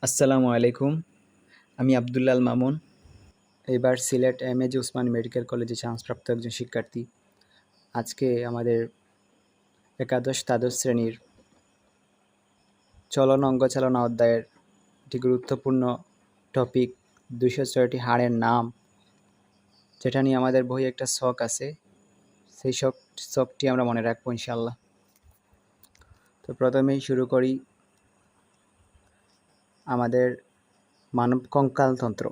আসসালামু আলাইকুম। আমি আব্দুল্লাহ আল মামুন। এবার সিলেট এম.এ.জি. ওসমানী মেডিকেল কলেজে চান্সপ্রাপ্ত একজন শিক্ষার্থী। আজকে আমাদের একাদশ-দ্বাদশ শ্রেণীর চলন অঙ্গচালনা অধ্যায়ের একটি গুরুত্বপূর্ণ টপিক ২০৬টি হাড়ের নাম, যেটা নিয়ে আমাদের বইয়ে একটা ছক আছে। সেই ছকটি আমরা মনে রাখবো ইনশাআল্লাহ। তো প্রথমেই শুরু করি আমাদের মানব কঙ্কালতন্ত্র।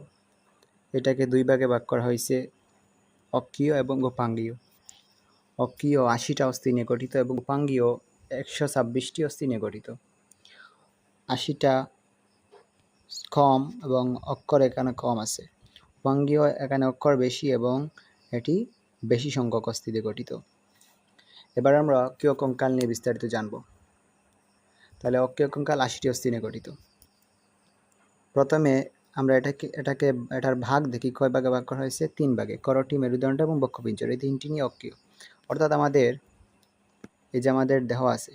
এটাকে দুই ভাগে ভাগ করা হয়েছে, অক্ষীয় এবং উপাঙ্গীয়। অক্ষীয় ৮০টা অস্থি নিয়ে গঠিত এবং উপাঙ্গীয় ১২৬টি অস্থি নিয়ে গঠিত। ৮০টা কম এবং অক্ষর এখানে কম আছে। উপাঙ্গীয় এখানে অক্ষর বেশি এবং এটি বেশি সংখ্যক অস্থি দিয়ে গঠিত। এবার আমরা অক্ষীয় কঙ্কাল নিয়ে বিস্তারিত জানব। তাহলে অক্ষীয় কঙ্কাল ৮০টি অস্থি নিয়ে গঠিত। প্রথমে আমরা এটার ভাগ দেখি, কয় ভাগে ভাগ করা হয়েছে? ৩ ভাগে। করটি, মেরুদণ্ড এবং বক্ষপিঞ্জর, এই তিনটি নিয়ে অক্ষীয়। অর্থাৎ এই যে আমাদের দেহ আছে,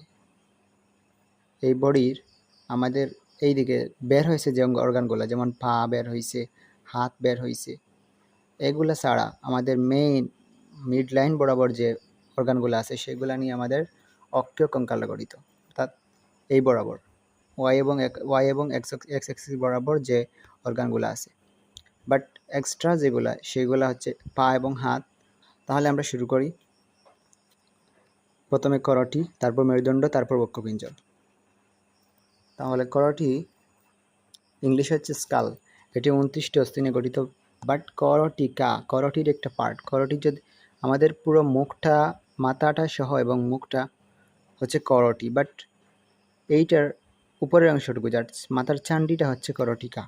এই বডির আমাদের এই দিকে বের হয়েছে যে অর্গানগুলো, যেমন পা বের হয়েছে, হাত বের হয়েছে, এগুলো ছাড়া আমাদের মিড লাইন বরাবর যে অর্গানগুলো আছে সেগুলো নিয়ে আমাদের অক্ষীয় কঙ্কাল গঠিত। অর্থাৎ এই বরাবর ওয়াই এবং এক্স অ্যাক্সিস বরাবর যে অর্গানগুলো আছে, বাট এক্সট্রা যেগুলো সেগুলো হচ্ছে পা এবং হাত। তাহলে আমরা শুরু করি। প্রথমে করটি, তারপর মেরুদণ্ড, তারপর বক্ষপিঞ্জর। তাহলে করটি ইংলিশ হচ্ছে স্কাল। এটি 29টি অস্থি নিয়ে গঠিত। বাট করটির একটা পার্ট। করটি যদি আমাদের পুরো মুখটা, মাথাটা সহ এবং মুখটা হচ্ছে করটি, বাট এইটার উপরের অংশটুকু, যার মাথার চান্ডিটা হচ্ছে করটিকা।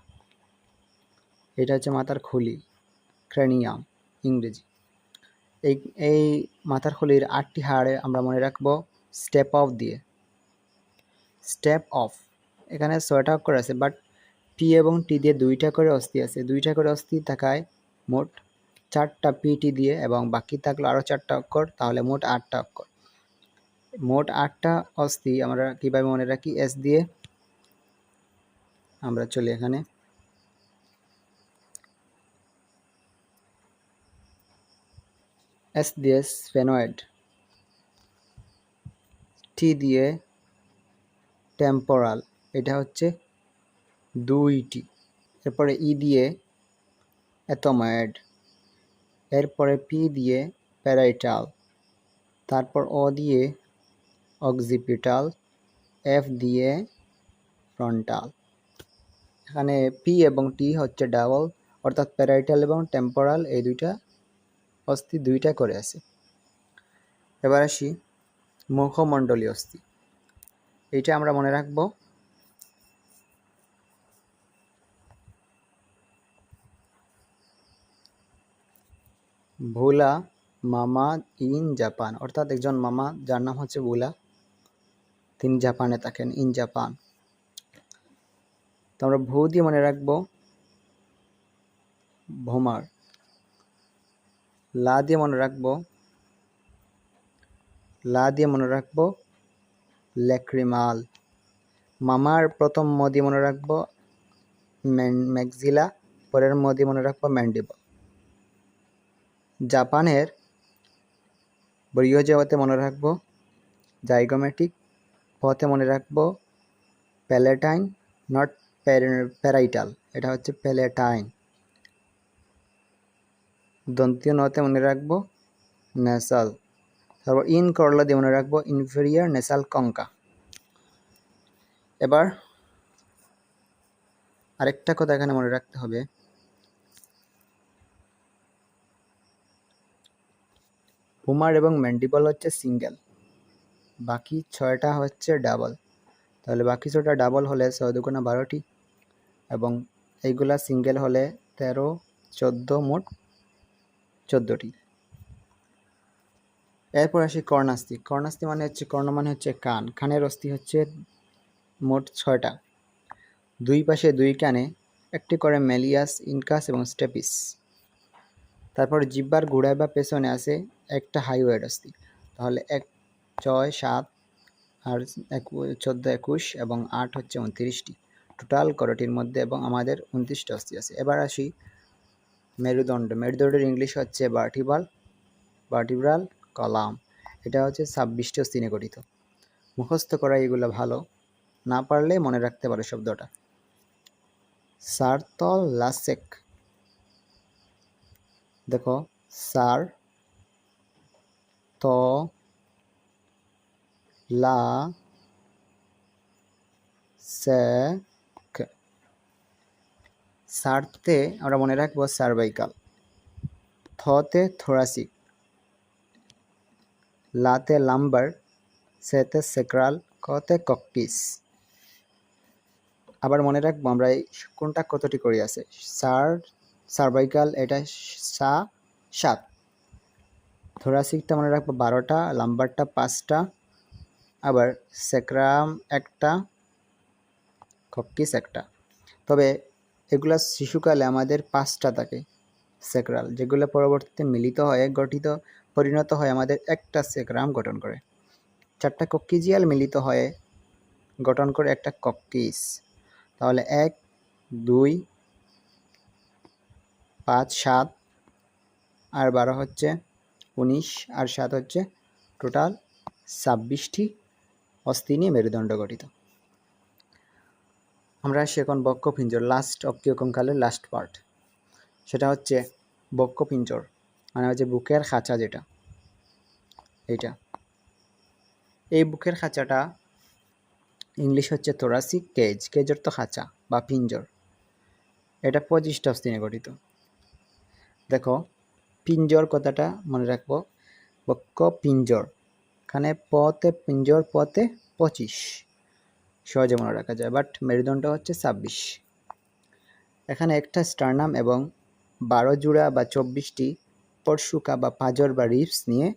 এটা হচ্ছে মাথার খুলি, ক্রেনিয়াম ইংরেজি। এই মাথার খুলির 8টি হাড়ে আমরা মনে রাখবো স্টেপ অফ দিয়ে। স্টেপ অফ এখানে 6টা অক্ষর আছে, বাট পি এবং টি দিয়ে 2টা করে অস্থি আছে। 2টা করে অস্থি থাকায় মোট 4টা পিটি দিয়ে এবং বাকি থাকলো আরও 4টা অক্ষর, তাহলে মোট 8টা অক্ষর। মোট 8টা অস্থি আমরা কীভাবে মনে রাখি? এস দিয়ে। আমরা চলি এখানে, এস দিয়ে স্ফেনয়েড, টি দিয়ে টেম্পোরাল, এটা হচ্ছে 2টি। এরপরে ই দিয়ে এথময়েড, এরপরে পি দিয়ে প্যারাইটাল, তারপর ও দিয়ে অক্সিপিটাল, এফ দিয়ে ফ্রন্টাল। এখানে পি এবং টি হচ্ছে ডাবল, অর্থাৎ প্যারাইটাল এবং টেম্পোরাল এই দুইটা অস্থি 2টা করে আছে। এবার আসি মুখমণ্ডলীয় অস্থি। এইটা আমরা মনে রাখবো ভোলা মামা ইন জাপান, অর্থাৎ একজন মামা যার নাম হচ্ছে ভোলা, তিনি জাপানে থাকেন, ইন জাপান। তো আমরা ভূ দিয়ে মনে রাখবো ভোমার, লা দিয়ে মনে রাখবো ল্যাক্রিমাল। মামার প্রথম ম দিয়ে মনে রাখবো ম্যাক্সিলা, পরের ম দিয়ে মনে রাখবো ম্যান্ডিবল। জাপানের বৃহজাতে মনে রাখবো জাইগোমেটিক, পথে মনে রাখবো প্যালেটাইন, নট প্যারাইটাল, এটা হচ্ছে প্যালেটাইন। দন্তীয় নতে মনে রাখবো নেসাল। তারপর ইন করলা দিয়ে মনে রাখবো ইনফেরিয়ার নেসাল কঙ্কা। এবার আরেকটা কথা এখানে মনে রাখতে হবে, ভোমার এবং ম্যান্ডিবল হচ্ছে সিঙ্গেল, বাকি 6টা হচ্ছে ডাবল। তাহলে বাকি 6টা ডাবল হলে 6 দুগুণা 12টি এবং এইগুলা সিঙ্গেল হলে 13, 14, মোট 14টি। এরপর আসি কর্ণাস্থি। কর্ণাস্থি মানে হচ্ছে, কর্ণ মানে হচ্ছে কান। কানের অস্থি হচ্ছে মোট 6টা। দুই পাশে 2 কানে একটি করে ম্যালিয়াস, ইনকাস এবং স্টেপিস। তারপর জিহ্বার গোড়ায় বা পেছনে আছে একটা হাইওয়েড অস্থি। তাহলে 1, 6, 7 আর 14, 21 এবং 8 হচ্ছে 29টি। টোটাল করোটির মধ্যে এবং আমাদের 29টা অস্থি আছে। এবার আসি মেরুদণ্ড। মেরুদণ্ডের ইংলিশ হচ্ছে ভার্টিব্রাল কলাম। এটা হচ্ছে 26টি অস্থি নিয়ে গঠিত। মুখস্থ করা এগুলো ভালো, না পারলে মনে রাখতে পারো শব্দটা। সারতলাসেক, দেখো সার ত লা সেক। সারতে আমরা মনে রাখবো সার্ভাইকাল, থতে থোরাসিক, লাতে লাম্বার, সেতে সেক্রাল, কতে ককপিস। আবার মনে রাখবো আমরা এই কোনটা কতটি করে আছে। সার্ভাইকাল এটা 7, থোরাসিকটা মনে রাখবো 12টা, লাম্বারটা 5টা, আবার সেক্রাম একটা, ককপিস একটা। তবে এগুলা শিশুকালে আমাদের 5টা থাকে সেক্রাল, যেগুলো পরবর্তীতে পরিণত হয় আমাদের একটা সেক্রাম গঠন করে। 4টা কক্কিজিয়াল মিলিত হয়ে গঠন করে একটা ককপিস। তাহলে 1, 2, 5, 7 আর 12 হচ্ছে 19 আর 7 হচ্ছে টোটাল 26টি অস্থি নিয়ে মেরুদণ্ড গঠিত। আমরা আসি এখন বক্ষপিঞ্জর, লাস্ট অক্ষীয় কঙ্কালের লাস্ট পার্ট। সেটা হচ্ছে বক্ষপিঞ্জর, মানে হচ্ছে বুকের খাঁচা, যেটা এইটা। এই বুকের খাঁচাটা ইংলিশ হচ্ছে থোরাসিক কেজ, কেজ অর্থ খাঁচা বা পিঞ্জর। এটা 25টা অস্থি নিয়ে গঠিত। দেখো পিঞ্জর কথাটা মনে রাখবো, বক্ষ পিঞ্জর, এখানে পতে পিঞ্জর, পতে 25, সহজে মনে রাখা যায়। বাট মেরুদণ্ড হচ্ছে 26। এখানে একটা স্টার্নাম এবং 12 জোড়া বা 24টি পরশুকা বা পাঁজর বা রিপস নিয়ে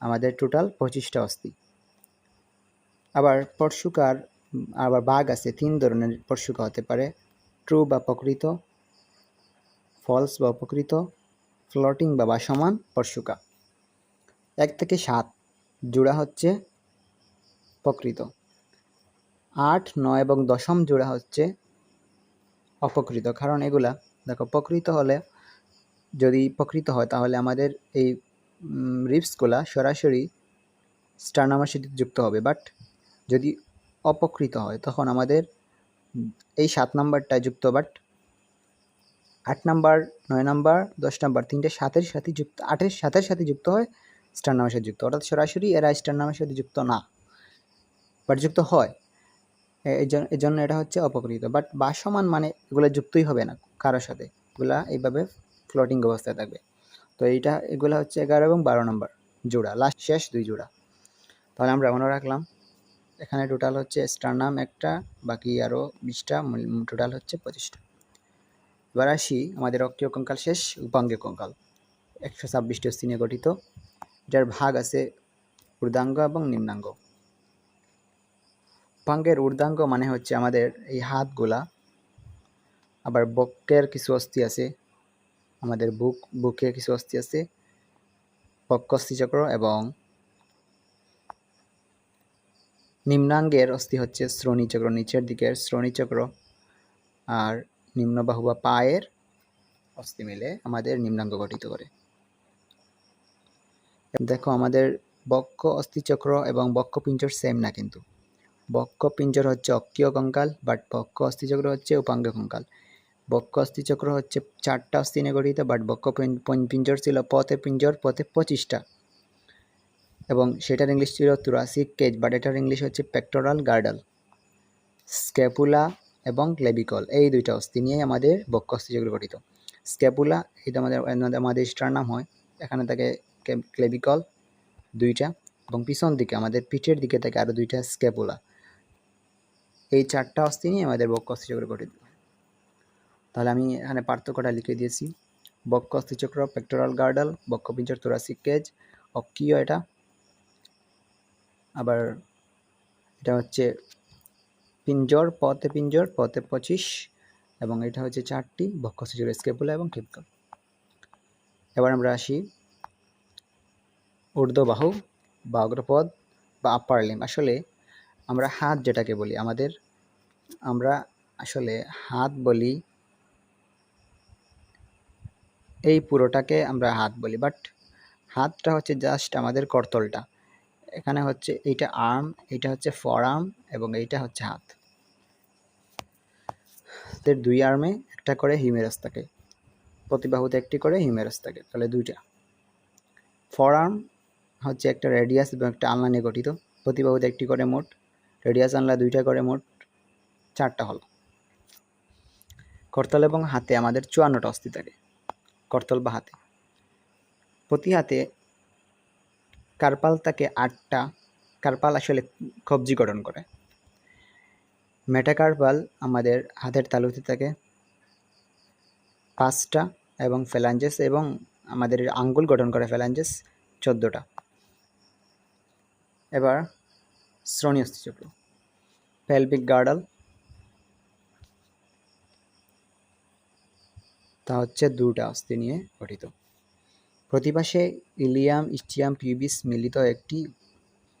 আমাদের টোটাল 25টা অস্থি। আবার পরশুকার আবার ভাগ আছে, 3 ধরনের পরশুকা হতে পারে: ট্রু বা প্রকৃত, ফলস বা অপকৃত, ফ্লোটিং বা ভাসমান পরশুকা। 1 থেকে 7 জোড়া হচ্ছে প্রকৃত, 8, 9 এবং 10ম জোড়া হচ্ছে অপকৃত। কারণ এগুলা দেখো যদি প্রকৃত হয় তাহলে আমাদের এই রিপসগুলা সরাসরি স্টার্নামের সাথে যুক্ত হবে। বাট যদি অপকৃত হয় তখন আমাদের এই 7 নাম্বারটা যুক্ত, বাট 8 নাম্বার, 9 নাম্বার, 10 নাম্বার 3টে 7-এর সাথে যুক্ত, 8-এর 7-এর সাথে যুক্ত হয় স্টার্নামের সাথে যুক্ত, অর্থাৎ সরাসরি এরা স্টার্নামের সাথে যুক্ত না, বাট যুক্ত হয়। এই জন্য এটা হচ্ছে অপকৃত। বাট ভাসমান মানে এগুলো যুক্তই হবে না কারোর সাথে, এগুলা এইভাবে ফ্লোটিং অবস্থায় থাকবে। তো এগুলা হচ্ছে 11 এবং 12 নম্বর জোড়া, লাস্ট শেষ 2 জোড়া। তাহলে আমরা মনে রাখলাম এখানে টোটাল হচ্ছে স্টার্নাম একটা, বাকি আরও 20টা, টোটাল হচ্ছে 25টা। এবার আসি আমাদের অক্ষীয় কঙ্কাল শেষ, উপাঙ্গীয় কঙ্কাল 126টি অস্থি নিয়ে গঠিত। এটার ভাগ আছে ঊর্ধ্বাঙ্গ এবং নিম্নাঙ্গ। উপাঙ্গের ঊর্ধ্বাঙ্গ মানে হচ্ছে আমাদের এই হাতগুলা, আবার বক্ষের কিছু অস্থি আছে, আমাদের বুকে কিছু অস্থি আছে, বক্ষ অস্থিচক্র, এবং নিম্নাঙ্গের অস্থি হচ্ছে শ্রোণীচক্র, নিচের দিকের শ্রোণীচক্র আর নিম্নবাহু বা পায়ের অস্থি মিলে আমাদের নিম্নাঙ্গ গঠিত করে। দেখো আমাদের বক্ষ অস্থিচক্র এবং বক্ষপিঞ্জর সেম না, কিন্তু বক্ষপিঞ্জর হচ্ছে অক্ষীয় কঙ্কাল, বাট বক্ষ অস্থিচক্র হচ্ছে উপাঙ্গীয় কঙ্কাল। বক্ষ অস্থিচক্র হচ্ছে 4টা অস্থি নিয়ে গঠিত, বাট বক্ষ পিঞ্জর ছিল পথে পিঞ্জর, পথে 25টা, এবং সেটার ইংলিশ ছিল থোরাসিক কেজ, বাট এটার ইংলিশ হচ্ছে পেক্টোরাল গার্ডাল। স্ক্যাপুলা এবং ক্লেভিকল, এই 2টা অস্থি নিয়ে আমাদের বক্ষ অস্থিচক্র গঠিত। স্ক্যাপুলা এটা আমাদের স্টার্নাম হয়, এখানে থাকে ক্লেভিকল 2টা, এবং পিছন দিকে আমাদের পিঠের দিকে থাকে আরও 2টা স্ক্যাপুলা। এই 4টা অস্থি নিয়ে আমাদের বক্ষ অস্থিচক্র গঠিত। তাহলে আমি এখানে পার্থক্যটা লিখে দিয়েছি। বক্ষ অস্থিচক্র পেক্টোরাল গার্ডাল, বক্ষপিঞ্জর থোরাসিক কেজ, অক্ষীয় এটা, আবার এটা হচ্ছে পিঞ্জর, পথে 25, এবং এটা হচ্ছে 4টি বক্ষ অস্থিচক্র, স্ক্যাপুলা এবং ক্লেভিকল। এবার আমরা আসি ঊর্ধ্ববাহু বা অগ্রপদ বা আপার লিম্ব। আসলে আমরা হাত যেটাকে বলি, আমরা আসলে হাত বলি, এই পুরোটাকে আমরা হাত বলি, বাট হাতটা হচ্ছে জাস্ট আমাদের করতলটা। এখানে হচ্ছে এইটা আর্ম, এটা হচ্ছে ফর আর্ম এবং এইটা হচ্ছে হাত। এর দুই আর্মে একটা করে হিউমেরাস থাকে, প্রতি বাহুতে একটি করে হিউমেরাস থাকে, তাহলে দুইটা। ফর আর্ম হচ্ছে একটা রেডিয়াস এবং একটা আলনা নিয়ে গঠিত, প্রতি বাহুতে একটি করে মোট, রেডিয়াস আলনা দুইটা করে, মোট চারটা হলো। করতল এবং হাতে আমাদের 54টা অস্থি থাকে, করতল বা হাতে। প্রতি হাতে কার্পাল থাকে 8টা। কার্পাল আসলে কবজি গঠন করে। মেটাকার্পাল আমাদের হাতের তালুতে থাকে 5টা এবং ফ্যালাঞ্জেস এবং আমাদের আঙ্গুল গঠন করে ফ্যালাঞ্জেস 14টা। এবার শ্রোণী অস্থিচক্র, পেলভিক গার্ডাল, তা হচ্ছে 2টা অস্থি নিয়ে গঠিত। প্রতি পাশে ইলিয়াম, ইস্টিয়াম, পিউবিস মিলিত একটি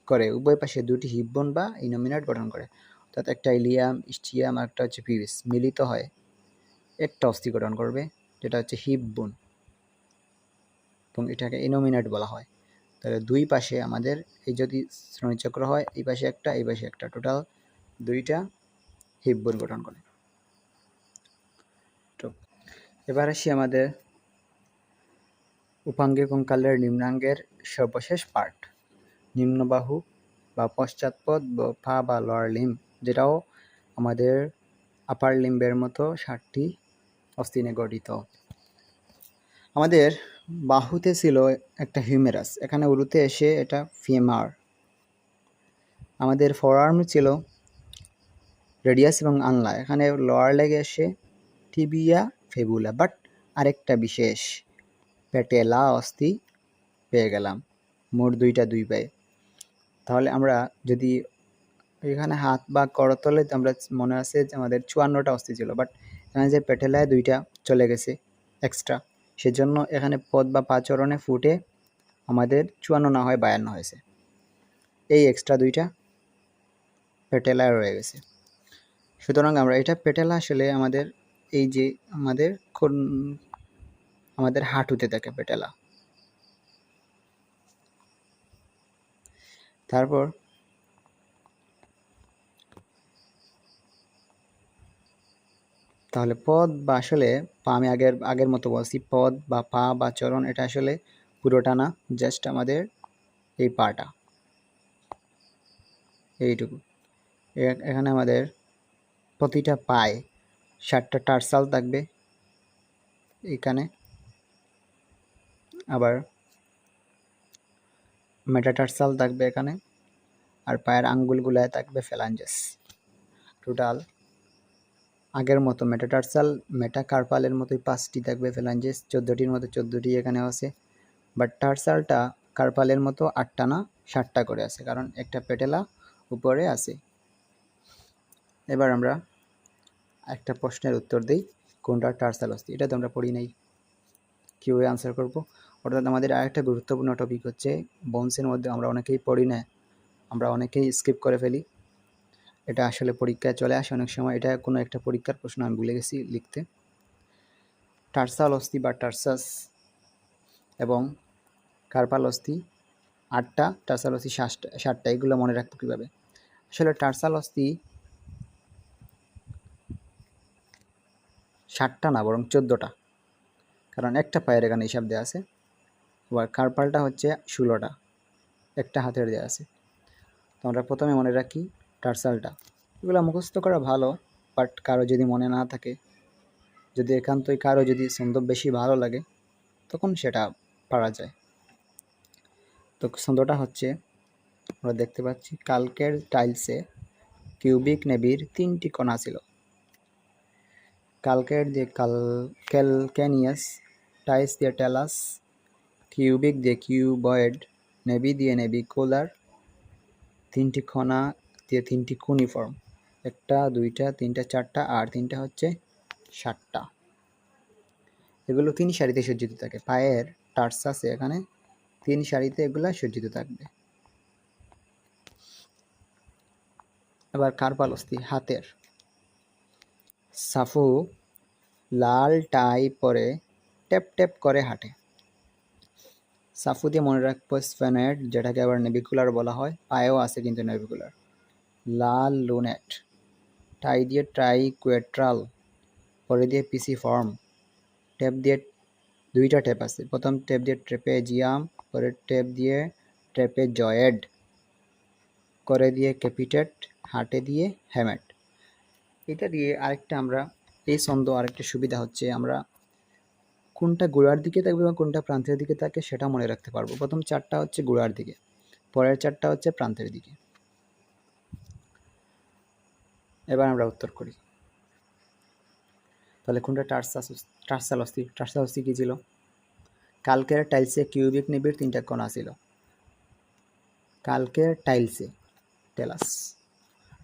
করে, উভয় পাশে 2টি হিপ বোন বা ইনোমিনেট গঠন করে, অর্থাৎ একটা ইলিয়াম, ইস্টিয়াম আর একটা হচ্ছে পিউবিস মিলিত হয় একটা অস্থি গঠন করবে, যেটা হচ্ছে হিপ বোন, এবং এটাকে ইনোমিনেট বলা হয়। তাহলে দুই পাশে আমাদের এই যদি শ্রোণীচক্র হয়, এই পাশে একটা, এই পাশে একটা, টোটাল 2টা হিপ বোন গঠন করে। তো এবার আসি আমাদের উপাঙ্গে কঙ্কালের নিম্নাঙ্গের সর্বশেষ পার্ট, নিম্নবাহু বা পশ্চাৎপদ পা বা লোয়ার লিম্ব, যেটাও আমাদের আপার লিম্বের মতো 7টি অস্থি নিয়ে গঠিত। আমাদের বাহুতে ছিল একটা হিউমেরাস, এখানে উরুতে এসে এটা ফিমার। আমাদের ফরআর্ম ছিল রেডিয়াস এবং আনলা, এখানে লোয়ার লেগে এসে টিবিয়া ফেবুলা, বাট আরেকটা বিশেষ প্যাটেলা অস্থি পেয়ে গেলাম, মোট 2টা 2 পায়ে। তাহলে আমরা যদি এখানে হাত বা করতলে আমরা মনে আছে যে আমাদের 54টা অস্থি ছিল, বাট এখানে যে প্যাটেলায় 2টা চলে গেছে এক্সট্রা, সেজন্য এখানে পদ বা পাচরণে ফুটে আমাদের 54 না হয় 52 হয়েছে, এই এক্সট্রা 2টা প্যাটেলায় রয়ে গেছে। সুতরাং আমরা এটা প্যাটেলা আসলে আমাদের এই যে আমাদের হাঁটুতে থাকে প্যাটেলা। তারপর তাহলে পদ বা আসলে পা, আমি আগের মতো বলছি, পদ বা পা বা চরণ এটা আসলে পুরোটা না, জাস্ট আমাদের এই পাটা, এইটুকু। এখানে আমাদের প্রতিটা পায়ে 7টা টার্সাল থাকবে এখানে, আবার মেটাটার্সাল থাকবে এখানে, আর পায়ের আঙ্গুলগুলায় থাকবে ফ্যালাঞ্জেস। টোটাল আগের মতো মেটাটার্সাল মেটাকার্পালের মতোই 5টি থাকবে, ফ্যালাঞ্জেস 14টির মতো 14টি এখানেও আছে, বাট টার্সালটা কার্পালের মতো 8টা না 7টা করে আছে, কারণ একটা প্যাটেলা উপরে আছে। এবার আমরা একটা প্রশ্নের উত্তর দিই, কোনটা টার্সাল অস্থি, এটা তো আমরা পড়ি নাই, কীভাবে আনসার করব। অর্থাৎ আমাদের আরেকটা গুরুত্বপূর্ণ টপিক হচ্ছে বোনসের মধ্যে আমরা অনেকেই পড়ি না, আমরা অনেকেই স্কিপ করে ফেলি, এটা আসলে পরীক্ষায় চলে আসে অনেক সময়, এটা কোনো একটা পরীক্ষার প্রশ্ন আমি ভুলে গেছি লিখতে। টার্সাল অস্থি বা টার্সাস এবং কার্পাল অস্থি 8টা, টার্সাল অস্থি 7টা, এগুলো মনে রাখবো কীভাবে। আসলে টার্সাল অস্থি 7টা না, বরং 14টা, কারণ একটা পায়ের এখানে হিসাব দেওয়া আছে। আবার কার্পালটা হচ্ছে 16টা, একটা হাতের দেওয়া আছে। তো আমরা প্রথমে মনে রাখি টার্সালটা, এগুলো মুখস্থ করা ভালো, বাট কারো যদি মনে না থাকে, যদি একান্তই কারো যদি ছন্দ বেশি ভালো লাগে, তখন সেটা পারা যায়। তো ছন্দটা হচ্ছে, আমরা দেখতে পাচ্ছি কালকের টাইলসে কিউবিক নেবির 3টি কণা ছিল। কালকের দিয়ে ক্যালকেনিয়াস, টাইলস দিয়ে টেলাস, কিউবিক দিয়ে কিউবয়েড, নেবি দিয়ে নেবিকুলার, 3টি কণা দিয়ে 3টি কুনিফর্ম, 1টা 2টা 3টা 4টা, আর 3টা হচ্ছে 7টা। এগুলো 3 সারিতে সজ্জিত থাকে, পায়ের টার্সাসে এখানে 3 সারিতে এগুলা সজ্জিত থাকবে। এবার কার্পাল অস্থি হাতের, সাফু লাল টাই পরে ট্যাপ ট্যাপ করে হাঁটে। সাফু দিয়ে মনে রাখবো স্প্যানেট, যেটাকে আবার নেভিকুলার বলা হয়, পায়েও আছে কিন্তু নেভিকুলার। লাল লুনেট, টাই দিয়ে ট্রাইকুয়েট্রাল, পরে দিয়ে পিসি ফর্ম, ট্যাপ দিয়ে দুইটা ট্যাপ আছে, প্রথম ট্যাপ দিয়ে ট্রেপেজিয়াম, পরে ট্যাপ দিয়ে ট্রেপেজয়েড, করে দিয়ে ক্যাপিটেট, হাটে দিয়ে হ্যামেট। এটা দিয়ে আরেকটা আমরা এই ছন্দ আরেকটা সুবিধা হচ্ছে আমরা কোনটা গোড়ার দিকে থাকবে এবং কোনটা প্রান্তের দিকে থাকে সেটা মনে রাখতে পারবো। প্রথম চারটা হচ্ছে গোড়ার দিকে, পরের চারটা হচ্ছে প্রান্তের দিকে। এবার আমরা উত্তর করি। তাহলে কোনটা টার্সাল অস্থি কি ছিল? কালকের টাইলসে কিউবিক নিবিড় 3টা কণা ছিল। কালকের টাইলসে টেলাস।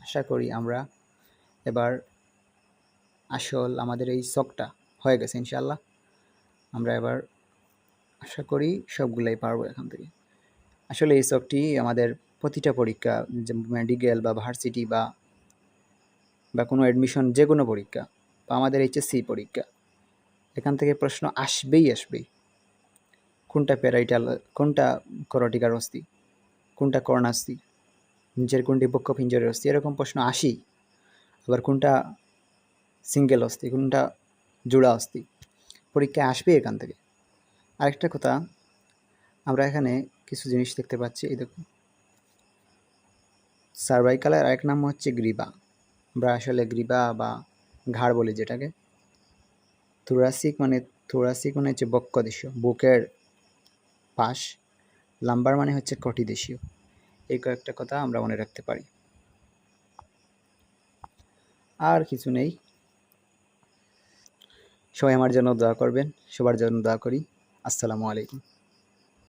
আশা করি আমরা এবার আসল আমাদের এই শখটা হয়ে গেছে ইনশাল্লাহ। আমরা এবার আশা করি সবগুলাই পারবো এখান থেকে। আসলে এই শখটি আমাদের প্রতিটা পরীক্ষা, মেডিকেল বা ভার্সিটি বা কোনো অ্যাডমিশন, যে কোনো পরীক্ষা বা আমাদের এইচএসসি পরীক্ষা, এখান থেকে প্রশ্ন আসবেই। কোনটা প্যারাইটাল, কোনটা করটিকার অস্থি, কোনটা কর্ণাস্থি, নিচের কোনটি বক্ষপিঞ্জরের অস্থি, এরকম প্রশ্ন আসেই। আবার কোনটা সিঙ্গেল অস্থি, কোনটা জোড়া অস্থি, পরীক্ষায় আসবে এখান থেকে। আরেকটা কথা, আমরা এখানে কিছু জিনিস দেখতে পাচ্ছি। এই দেখুন, সার্ভাইকালের আরেক নাম হচ্ছে গ্রীবা। আমরা আসলে গ্রীবা বা ঘাড় বলি যেটাকে। থোরাসিক মানে হচ্ছে বক্ষদেশীয়, বুকের পাশ। লাম্বার মানে হচ্ছে কটিদেশীয়। এই কয়েকটা কথা আমরা মনে রাখতে পারি, আর কিছু নেই। সবাই আমার জন্য দোয়া করবেন, সবার জন্য দোয়া করি। আসসালামু আলাইকুম।